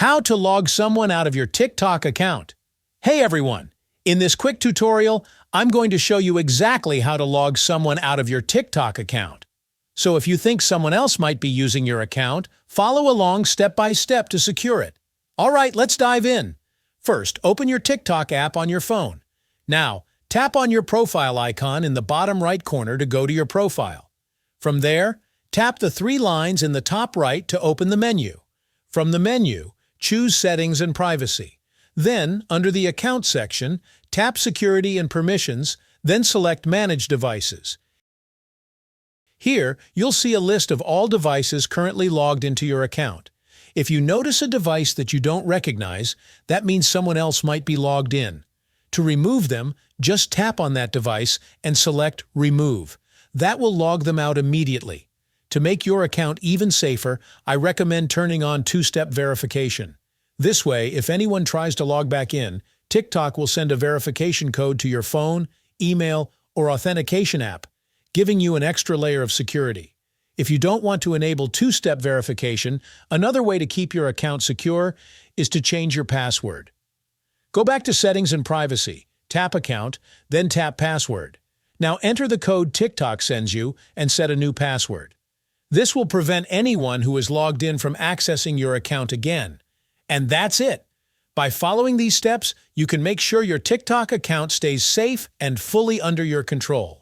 How to log someone out of your TikTok account. Hey everyone! In this quick tutorial, I'm going to show you exactly how to log someone out of your TikTok account. So if you think someone else might be using your account, follow along step by step to secure it. Alright, let's dive in. First, open your TikTok app on your phone. Now, tap on your profile icon in the bottom right corner to go to your profile. From there, tap the three lines in the top right to open the menu. From the menu, choose Settings and Privacy. Then, under the Account section, tap Security and Permissions, then select Manage Devices. Here, you'll see a list of all devices currently logged into your account. If you notice a device that you don't recognize, that means someone else might be logged in. To remove them, just tap on that device and select Remove. That will log them out immediately. To make your account even safer, I recommend turning on two-step verification. This way, if anyone tries to log back in, TikTok will send a verification code to your phone, email, or authentication app, giving you an extra layer of security. If you don't want to enable two-step verification, another way to keep your account secure is to change your password. Go back to Settings and Privacy, tap Account, then tap Password. Now enter the code TikTok sends you and set a new password. This will prevent anyone who is logged in from accessing your account again. And that's it. By following these steps, you can make sure your TikTok account stays safe and fully under your control.